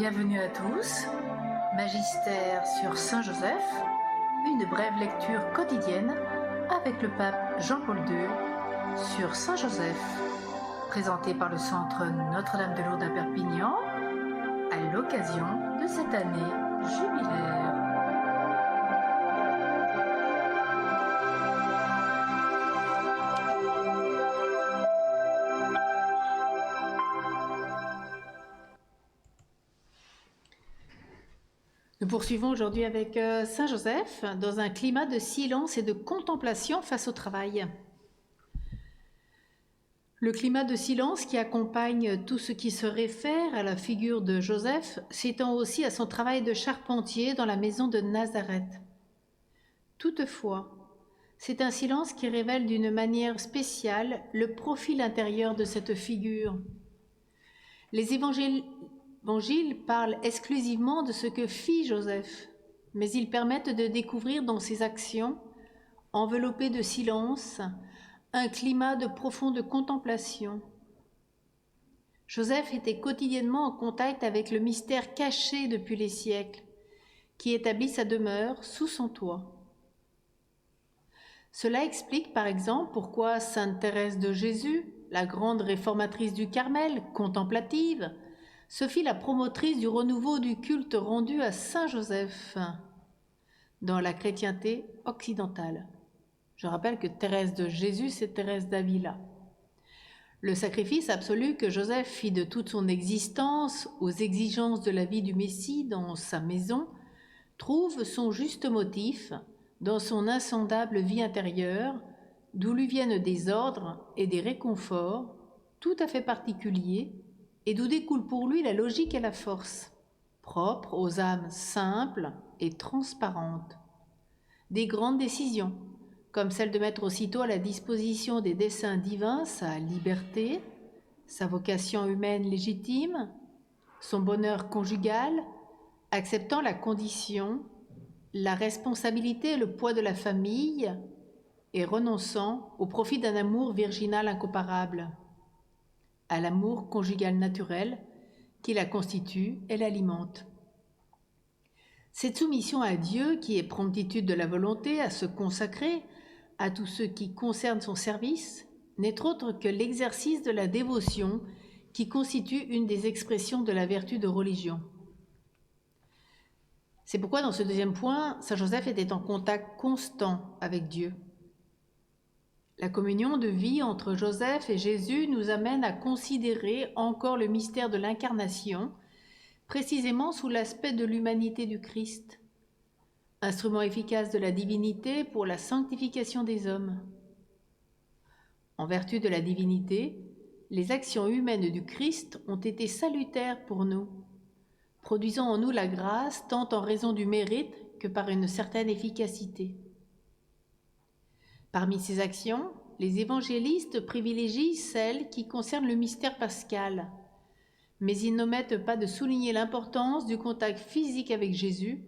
Bienvenue à tous. Magistère sur Saint Joseph, une brève lecture quotidienne avec le pape Jean-Paul II sur Saint Joseph, présenté par le Centre Notre-Dame de Lourdes à Perpignan à l'occasion de cette année jubilaire. Nous poursuivons aujourd'hui avec Saint Joseph dans un climat de silence et de contemplation face au travail. Le climat de silence qui accompagne tout ce qui se réfère à la figure de Joseph s'étend aussi à son travail de charpentier dans la maison de Nazareth. Toutefois, c'est un silence qui révèle d'une manière spéciale le profil intérieur de cette figure. Les évangiles parlent exclusivement de ce que fit Joseph, mais ils permettent de découvrir dans ses actions, enveloppées de silence, un climat de profonde contemplation. Joseph était quotidiennement en contact avec le mystère caché depuis les siècles, qui établit sa demeure sous son toit. Cela explique par exemple pourquoi Sainte Thérèse de Jésus, la grande réformatrice du Carmel, contemplative, se fit la promotrice du renouveau du culte rendu à Saint Joseph dans la chrétienté occidentale. Je rappelle que Thérèse de Jésus, c'est Thérèse d'Avila. Le sacrifice absolu que Joseph fit de toute son existence aux exigences de la vie du Messie dans sa maison trouve son juste motif dans son insondable vie intérieure, d'où lui viennent des ordres et des réconforts tout à fait particuliers et d'où découle pour lui la logique et la force, propres aux âmes simples et transparentes. Des grandes décisions, comme celle de mettre aussitôt à la disposition des desseins divins sa liberté, sa vocation humaine légitime, son bonheur conjugal, acceptant la condition, la responsabilité et le poids de la famille, et renonçant au profit d'un amour virginal incomparable, à l'amour conjugal naturel qui la constitue et l'alimente. Cette soumission à Dieu, qui est promptitude de la volonté à se consacrer à tout ce qui concerne son service, n'est autre que l'exercice de la dévotion qui constitue une des expressions de la vertu de religion. C'est pourquoi dans ce deuxième point, Saint Joseph était en contact constant avec Dieu. La communion de vie entre Joseph et Jésus nous amène à considérer encore le mystère de l'incarnation, précisément sous l'aspect de l'humanité du Christ, instrument efficace de la divinité pour la sanctification des hommes. En vertu de la divinité, les actions humaines du Christ ont été salutaires pour nous, produisant en nous la grâce tant en raison du mérite que par une certaine efficacité. Parmi ces actions, les évangélistes privilégient celles qui concernent le mystère pascal, mais ils n'omettent pas de souligner l'importance du contact physique avec Jésus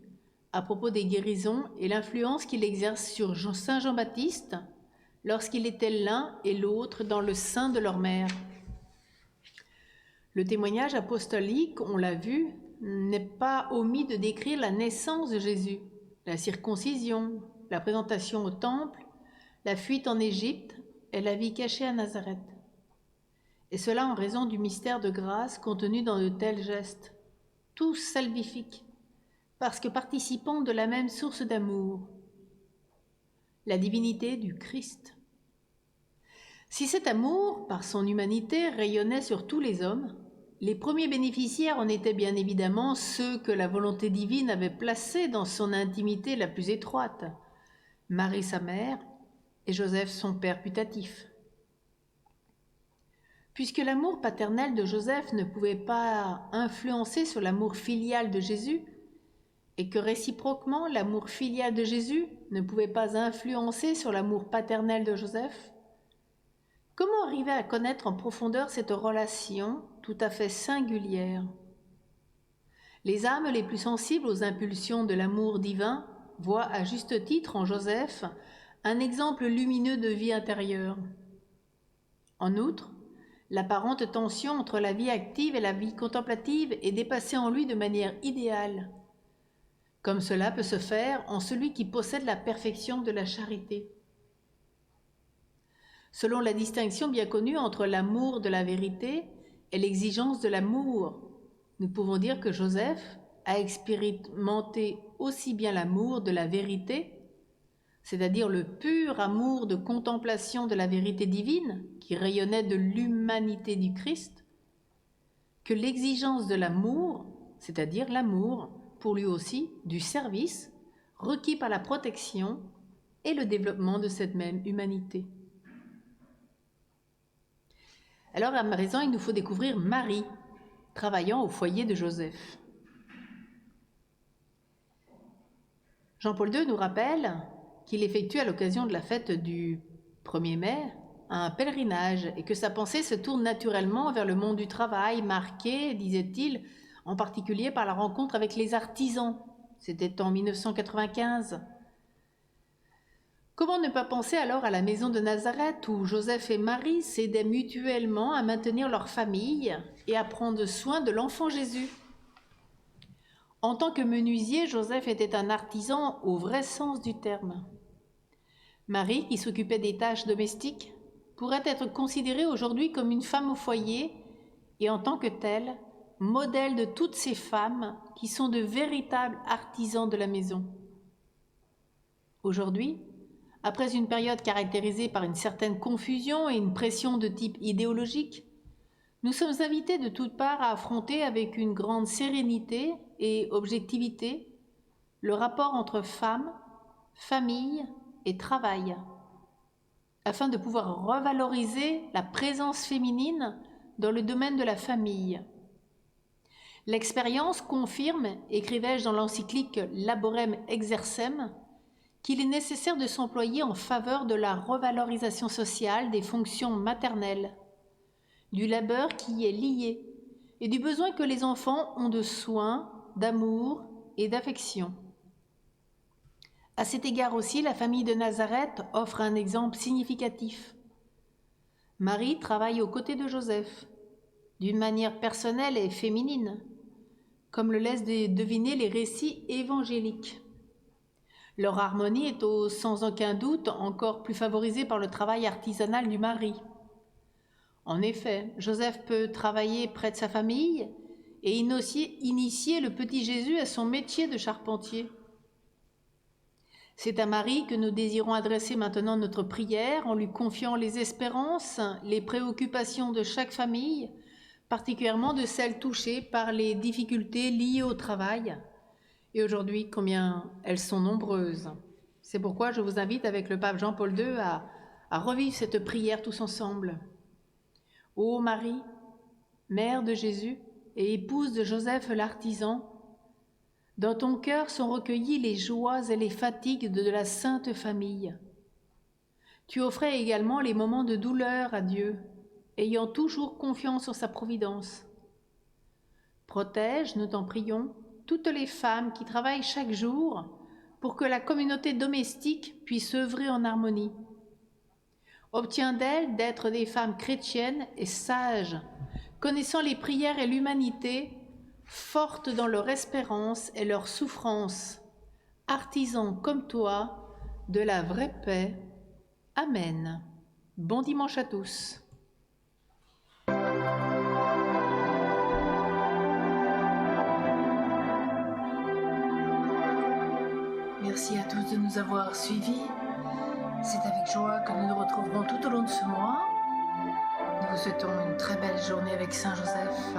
à propos des guérisons et l'influence qu'il exerce sur Saint Jean-Baptiste lorsqu'il était l'un et l'autre dans le sein de leur mère. Le témoignage apostolique, on l'a vu, n'est pas omis de décrire la naissance de Jésus, la circoncision, la présentation au temple, la fuite en Égypte et la vie cachée à Nazareth. Et cela en raison du mystère de grâce contenu dans de tels gestes, tous salvifiques, parce que participant de la même source d'amour, la divinité du Christ. Si cet amour, par son humanité, rayonnait sur tous les hommes, les premiers bénéficiaires en étaient bien évidemment ceux que la volonté divine avait placés dans son intimité la plus étroite, Marie sa mère et Joseph son père putatif. Puisque l'amour paternel de Joseph ne pouvait pas influencer sur l'amour filial de Jésus, et que réciproquement l'amour filial de Jésus ne pouvait pas influencer sur l'amour paternel de Joseph, comment arriver à connaître en profondeur cette relation tout à fait singulière? Les âmes les plus sensibles aux impulsions de l'amour divin voient à juste titre en Joseph un exemple lumineux de vie intérieure. En outre, L'apparente tension entre la vie active et la vie contemplative est dépassée en lui de manière idéale, comme cela peut se faire en celui qui possède la perfection de la charité. Selon la distinction bien connue entre l'amour de la vérité et l'exigence de l'amour, nous pouvons dire que Joseph a expérimenté aussi bien l'amour de la vérité, c'est-à-dire le pur amour de contemplation de la vérité divine qui rayonnait de l'humanité du Christ, que l'exigence de l'amour, c'est-à-dire l'amour, pour lui aussi, du service, requis par la protection et le développement de cette même humanité. Alors à présent, il nous faut découvrir Marie, travaillant au foyer de Joseph. Jean-Paul II nous rappelle qu'il effectue à l'occasion de la fête du 1er mai un pèlerinage et que sa pensée se tourne naturellement vers le monde du travail, marqué, disait-il, en particulier par la rencontre avec les artisans. C'était en 1995. Comment ne pas penser alors à la maison de Nazareth où Joseph et Marie s'aidaient mutuellement à maintenir leur famille et à prendre soin de l'enfant Jésus. En tant que menuisier, Joseph était un artisan au vrai sens du terme. Marie, qui s'occupait des tâches domestiques, pourrait être considérée aujourd'hui comme une femme au foyer et en tant que telle, modèle de toutes ces femmes qui sont de véritables artisans de la maison. Aujourd'hui, après une période caractérisée par une certaine confusion et une pression de type idéologique, nous sommes invités de toutes parts à affronter avec une grande sérénité et objectivité le rapport entre femme, famille et travail, afin de pouvoir revaloriser la présence féminine dans le domaine de la famille. L'expérience confirme, écrivais-je dans l'encyclique Laborem Exercem, qu'il est nécessaire de s'employer en faveur de la revalorisation sociale des fonctions maternelles, du labeur qui y est lié et du besoin que les enfants ont de soins, d'amour et d'affection. À cet égard aussi, la famille de Nazareth offre un exemple significatif. Marie travaille aux côtés de Joseph, d'une manière personnelle et féminine, comme le laissent deviner les récits évangéliques. Leur harmonie est sans aucun doute encore plus favorisée par le travail artisanal du mari. En effet, Joseph peut travailler près de sa famille et initier le petit Jésus à son métier de charpentier. C'est à Marie que nous désirons adresser maintenant notre prière en lui confiant les espérances, les préoccupations de chaque famille, particulièrement de celles touchées par les difficultés liées au travail. Et aujourd'hui, combien elles sont nombreuses. C'est pourquoi je vous invite avec le pape Jean-Paul II à revivre cette prière tous ensemble. Ô Marie, mère de Jésus et épouse de Joseph l'artisan, dans ton cœur sont recueillies les joies et les fatigues de la Sainte Famille. Tu offrais également les moments de douleur à Dieu, ayant toujours confiance en sa providence. Protège, nous t'en prions, toutes les femmes qui travaillent chaque jour pour que la communauté domestique puisse œuvrer en harmonie. Obtiens d'elles d'être des femmes chrétiennes et sages, connaissant les prières et l'humanité, fortes dans leur espérance et leur souffrance, artisans comme toi de la vraie paix. Amen. Bon dimanche à tous. Merci à tous de nous avoir suivis. C'est avec joie que nous nous retrouverons tout au long de ce mois. Nous vous souhaitons une très belle journée avec Saint Joseph.